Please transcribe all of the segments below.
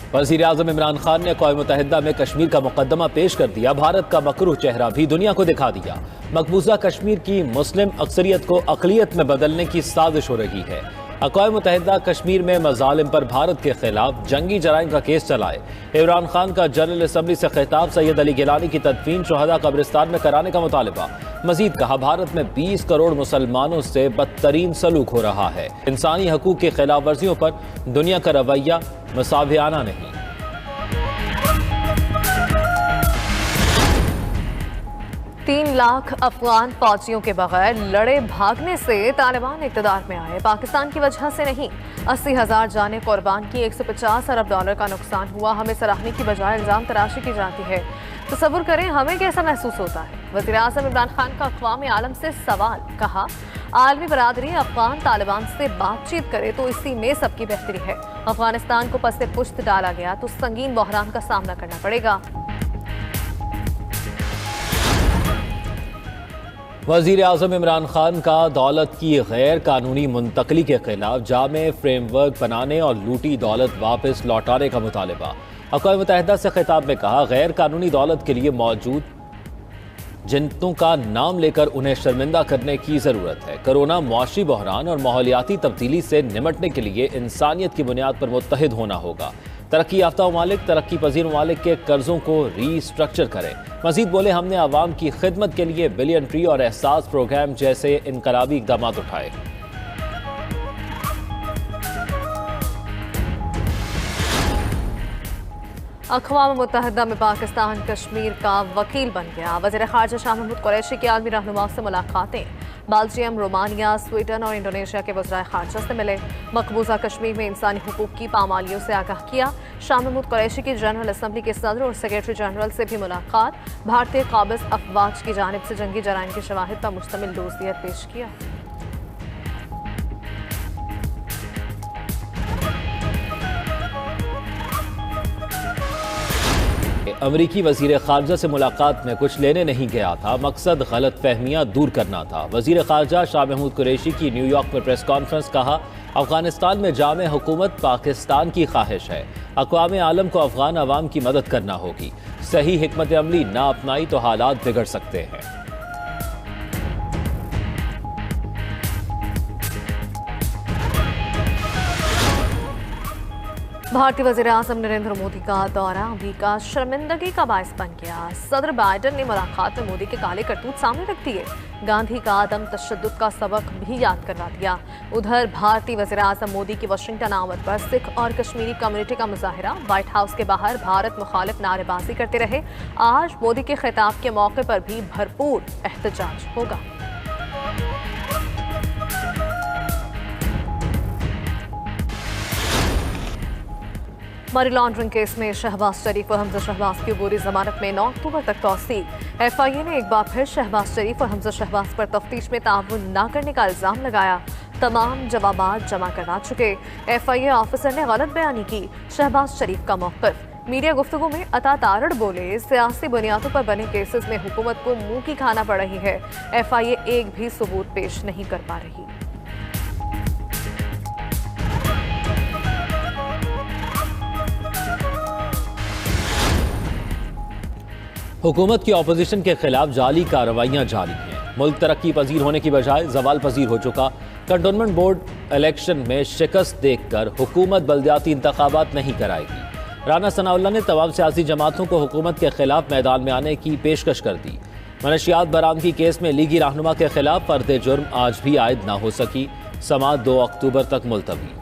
वज़ीर आज़म इमरान खान ने क़ौम मुत्तहिदा में कश्मीर का मुकदमा पेश कर दिया। भारत का मकरूह चेहरा भी दुनिया को दिखा दिया। मकबूजा कश्मीर की मुस्लिम अक्सरियत को अक़लियत में बदलने की साजिश हो रही है। क़ौम मुत्तहिदा कश्मीर में मज़ालिम पर भारत के खिलाफ जंगी जराइम का केस चलाए। इमरान खान का जनरल असम्बली से खिताब, सैयद अली गिलानी की तदफीन शुहदा कब्रिस्तान में कराने का मुतालबा। मजीद कहा, भारत में 20 करोड़ मुसलमानों से बदतरीन सलूक हो रहा है। इंसानी हकूक़ की खिलाफ वर्जियों पर दुनिया का रवैया मुसावियाना नहीं। 3 लाख अफगान फौजियों के बगैर लड़े भागने से तालिबान इक़्तिदार में आए। पाकिस्तान की वजह से नहीं। 80,000 जानें कुर्बान की, $150 अरब का नुकसान हुआ। हमें सराहने की बजाय इल्ज़ाम तराशी की जाती है। तसव्वुर करें हमें कैसा महसूस होता है। वज़ीर आज़म इमरान खान का अक़वाम आलम से सवाल। कहा, आलमी बरादरी अफगान तालिबान से बातचीत करे तो इसी में सबकी बेहतरी है। अफगानिस्तान को पस पुश्त डाला गया तो संगीन बहरान का सामना करना पड़ेगा। वज़ीर आज़म इमरान खान का दौलत की गैर कानूनी मुंतकली के खिलाफ जामे फ्रेमवर्क बनाने और लूटी दौलत वापस लौटाने का मुतालबा। अक़वाम मुत्तहिदा से खिताब में कहा, गैर कानूनी दौलत के लिए मौजूद जिनतों का नाम लेकर उन्हें शर्मिंदा करने की ज़रूरत है। कोरोना, मुआशी बहरान और माहौलियाती तब्दीली से निमटने के लिए इंसानियत की बुनियाद पर मुत्तहिद होना होगा। तरक्की याफ्ता ममालिक तरक्की पजीर ममालिक के कर्जों को रीस्ट्रक्चर करें। मजीद बोले, हमने आवाम की खिदमत के लिए बिलियन ट्री और एहसास प्रोग्राम जैसे इनकलाबी इक़दाम उठाए। अक़वाम मुत्तहिदा में पाकिस्तान कश्मीर का वकील बन गया। वज़ीर ख़ारजा शाह महमूद कुरैशी की आलमी रहनुमाओं से मुलाकातें। बेल्जियम, रोमानिया, स्वीडन और इंडोनेशिया के वज़राए ख़ारजा से मिले। मकबूजा कश्मीर में इंसानी हुकूक़ की पामालियों से आगाह किया। शाह महमूद कुरैशी की जनरल असम्बली के सदर और सेक्रेटरी जनरल से भी मुलाकात। भारतीय काबिज़ अफवाज की जानिब से जंगी जराइम के शवाहिद पर मुश्तमिल डोसियर पेश किया। अमरीकी वज़ीर ख़ारजा से मुलाकात में कुछ लेने नहीं गया था, मकसद गलत फहमियाँ दूर करना था। वज़ीर ख़ारजा शाह महमूद कुरैशी की न्यूयॉर्क में प्रेस कॉन्फ्रेंस। कहा, अफ़गानिस्तान में जामे हुकूमत पाकिस्तान की ख्वाहिश है। अक़वाम आलम को अफ़गान अवाम की मदद करना होगी। सही हिकमत अमली ना अपनाई तो हालात बिगड़ सकते हैं। भारतीय वज़ीर आज़म नरेंद्र मोदी का दौरा अमरीका शर्मिंदगी का बायस बन गया। सदर बाइडन ने मुलाकात में मोदी के काले करतूत सामने रख दिए। गांधी का आदम तशद्दुद का सबक भी याद करवा दिया। उधर भारतीय वज़ीर आज़म मोदी की वाशिंगटन आमद पर सिख और कश्मीरी कम्युनिटी का मुजाहरा। व्हाइट हाउस के बाहर भारत मुखालिफ नारेबाजी करते रहे। आज मोदी के खिताब के मौके पर भी भरपूर एहतजाज होगा। मनी लॉन्ड्रिंग केस में शहबाज शरीफ और हमजा शहबाज की अबूरी जमानत में 9 अक्टूबर तक तौसील। FIA ने एक बार फिर शहबाज शरीफ और हमजा शहबाज पर तफ्तीश में ताउन न करने का इल्ज़ाम लगाया। तमाम जवाबात जमा करवा चुके FIA ऑफिसर ने गलत बयानी की। शहबाज शरीफ का मौक़िफ़। मीडिया गुफ्तगू में अता तारड़ बोले, सियासी बुनियादों पर बने केसेस में हुकूमत को मुंह की खाना पड़ रही है। FIA एक भी सबूत पेश नहीं कर पा रही। हुकूमत की अपोजिशन के खिलाफ जाली कार्रवाइयाँ जारी हैं। मुल्क तरक्की पजीर होने की बजाय जवाल पजीर हो चुका। कंटोनमेंट बोर्ड इलेक्शन में शिकस्त देखकर हुकूमत बल्दियाती इंतखाबात नहीं कराएगी। राना सनाउल्लाह ने तमाम सियासी जमातों को हुकूमत के खिलाफ मैदान में आने की पेशकश कर दी। मनशियात बरामदगी केस में लीगी रहनुमा के खिलाफ फर्द जुर्म आज भी आयद न हो सकी। समाअत 2 अक्टूबर तक मुलतवी।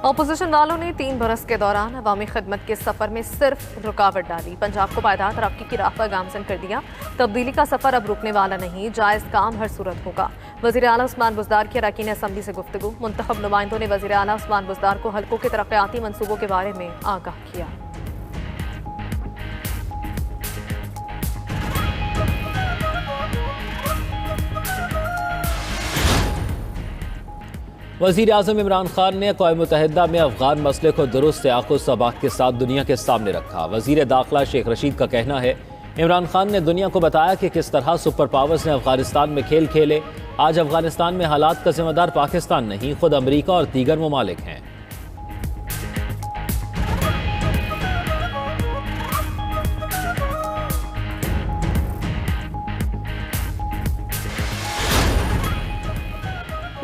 अपोजिशन वालों ने 3 बरस के दौरान अवामी खिदमत के सफ़र में सिर्फ रुकावट डाली। पंजाब को पायदार तरक्की की राह पर गामजन कर दिया। तब्दीली का सफ़र अब रुकने वाला नहीं, जायज़ काम हर सूरत होगा। वज़ीर आला उस्मान बुज़दार की अरकान असम्बली से गुफ्तगू। मुंतखब नुमाइंदों ने वज़ीर आला उस्मान बुज़दार को हल्कों के तरक्याती मनसूबों के बारे में आगाह किया। वज़ीर आज़म इमरान खान ने क़ौम मुत्तहिदा में अफ़गान मसले को दुरुस्त याक़ुत सबाक़ के साथ दुनिया के सामने रखा। वज़ीर दाखिला शेख रशीद का कहना है, इमरान खान ने दुनिया को बताया कि किस तरह सुपर पावर्स ने अफ़गानिस्तान में खेल खेले। आज अफगानिस्तान में हालात का जिम्मेदार पाकिस्तान नहीं, खुद अमरीका और दीगर ममालिक हैं।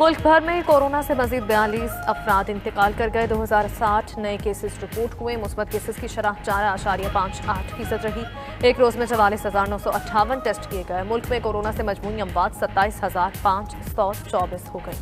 मुल्क भर में कोरोना से मजीद 42 अफराद इंतकाल कर गए। 2060 नए केसेस रिपोर्ट हुए। मुस्बत केसेस की शरह 4.58% रही। एक रोज में 44,958 टेस्ट किए गए। मुल्क में कोरोना से मजमूई अमवात 27,524 हो गई।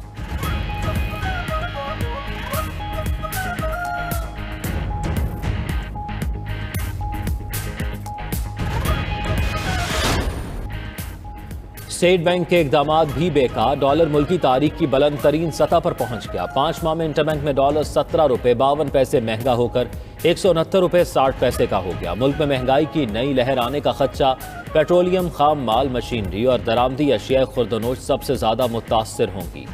स्टेट बैंक के इकदामात भी बेकार। डॉलर मुल्की तारीख की बुलंद तरीन सतह पर पहुंच गया। 5 माह में इंटरबैंक में डॉलर 17 रुपये 52 पैसे महंगा होकर 169 रुपये 60 पैसे का हो गया। मुल्क में महंगाई की नई लहर आने का खदशा। पेट्रोलियम, खाम माल, मशीनरी और दरामदी अशिया खुर्दनोश सबसे ज्यादा मुतासर होंगी।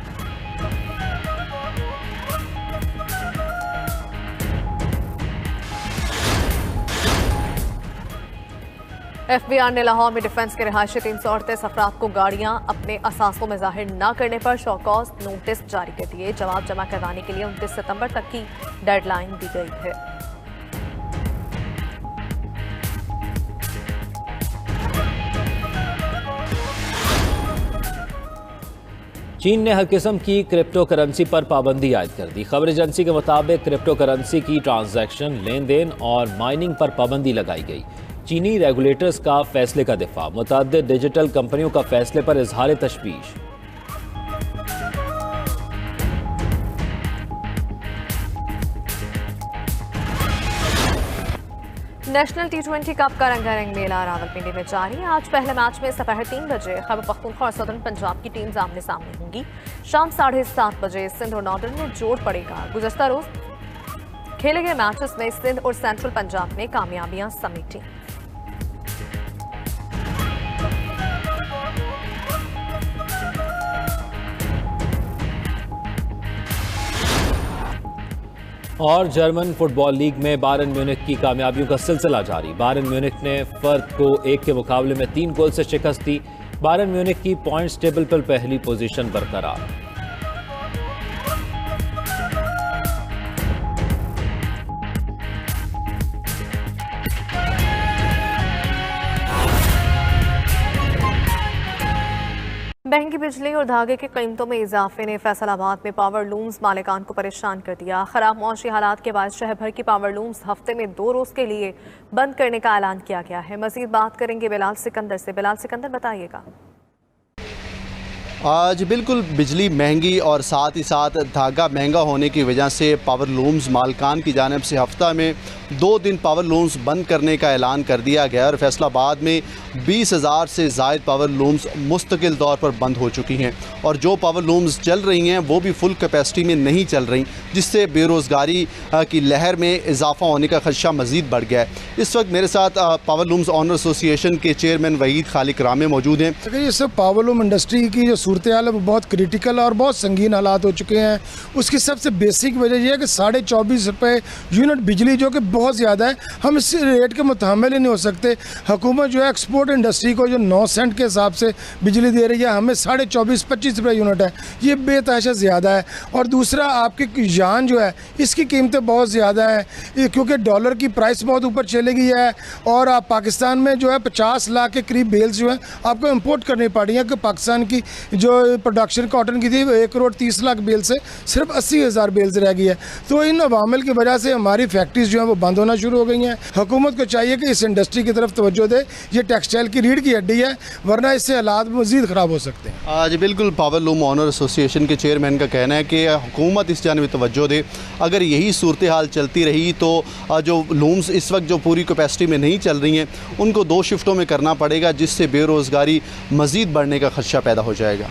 FBI ने लाहौर में डिफेंस के रिहायशी 338 अफराद को गाड़ियां अपने असासों में जाहिर न करने पर शोकॉज नोटिस जारी कर दिए। जवाब जमा करवाने के लिए 29 सितंबर तक की डेडलाइन दी गई है। चीन ने हर किस्म की क्रिप्टो करेंसी पर पाबंदी आयद कर दी। खबर एजेंसी के मुताबिक क्रिप्टो करेंसी की ट्रांजैक्शन, लेन देन और माइनिंग पर पाबंदी लगाई गई। चीनी रेगुलेटर्स का फैसले का दिफा। मुतअद्दिद डिजिटल कंपनियों का फैसले पर इजहार तशवीश। नेशनल T20 कप का रंगारंग मेला रावलपिंडी में जारी है। आज पहले मैच में दोपहर 3 बजे खैबर पख्तूनख्वा और सदर्न पंजाब की टीम्स आमने सामने होंगी। शाम 7:30 बजे सिंध और नॉर्दर्न में जोड़ पड़ेगा। गुज़श्ता रोज खेले गए मैचेस में सिंध और सेंट्रल पंजाब ने कामयाबियां समेटी। और जर्मन फुटबॉल लीग में बायरन म्यूनिख की कामयाबियों का सिलसिला जारी। बायरन म्यूनिख ने फर्द को 1 के मुकाबले में 3 गोल से शिकस्त दी। बायरन म्यूनिख की पॉइंट्स टेबल पर पहली पोजीशन बरकरार। महंगी बिजली और धागे की कीमतों में इजाफे ने फैसलाबाद में पावर लूम्स मालिकान को परेशान कर दिया। खराब मौसमी हालात के बाद शहर भर की पावर लूम्स हफ्ते में 2 रोज के लिए बंद करने का ऐलान किया गया है। मजीद बात करेंगे बिलाल सिकंदर से। बिलाल सिकंदर, बताइएगा। आज बिल्कुल बिजली महंगी और साथ ही साथ धागा महंगा होने की वजह से पावर लूम्स मालिकान की जानिब से हफ्ता में 2 दिन पावर लूम्स बंद करने का ऐलान कर दिया गया और फैसलाबाद में 20,000 से ज़ायद पावर लूम्स मुस्तकिल तौर पर बंद हो चुकी हैं और जो पावर लूम्स चल रही हैं वो भी फुल कैपेसिटी में नहीं चल रही, जिससे बेरोज़गारी की लहर में इजाफा होने का खदशा मज़ीद बढ़ गया है। इस वक्त मेरे साथ पावर लूम्स ऑनर एसोसिएशन के चेयरमैन वहीद खालिक रामे मौजूद हैं। ये सब पावर लूम इंडस्ट्री की जो सूरत हाल है वो बहुत क्रिटिकल और बहुत संगीन हालात हो चुके हैं। उसकी सबसे बेसिक वजह यह है कि 24.5 रुपये यूनिट बिजली, जो कि बहुत ज़्यादा है, हम इस रेट के मुताबिल ही नहीं हो सकते। हुकूमत जो है एक्सपोर्ट इंडस्ट्री को जो 9 सेंट के हिसाब से बिजली दे रही है, हमें 24.25 रुपये यूनिट है, ये बेतहाशा ज़्यादा है। और दूसरा, आपकी जान जो है इसकी कीमतें बहुत ज़्यादा है क्योंकि डॉलर की प्राइस बहुत ऊपर चली गई है और आप पाकिस्तान में जो है 50 लाख के करीब बेल्स जो है आपको इम्पोर्ट करनी पड़ रही है कि पाकिस्तान की जो प्रोडक्शन कॉटन की थी 1 करोड़ 30 लाख बेल से सिर्फ 80,000 बेल्स रह गई है। तो इन अवामिल की वजह से हमारी फैक्ट्रीज जो है वो बंद होना शुरू हो गई हैं। हुकूमत को चाहिए कि इस इंडस्ट्री की तरफ तवज्जो दे। ये टेक्सटाइल की रीढ़ की हड्डी है, वरना इससे हालात मज़ीद ख़राब हो सकते हैं। आज बिल्कुल पावर लूम ऑनर एसोसिएशन के चेयरमैन का कहना है कि हुकूमत इस जानिब तवज्जो दे। अगर यही सूरत हाल चलती रही तो जो लूम्स इस वक्त जो पूरी कैपेसिटी में नहीं चल रही हैं उनको 2 शिफ्टों में करना पड़ेगा, जिससे बेरोज़गारी मज़ीद बढ़ने का खदशा पैदा हो जाएगा।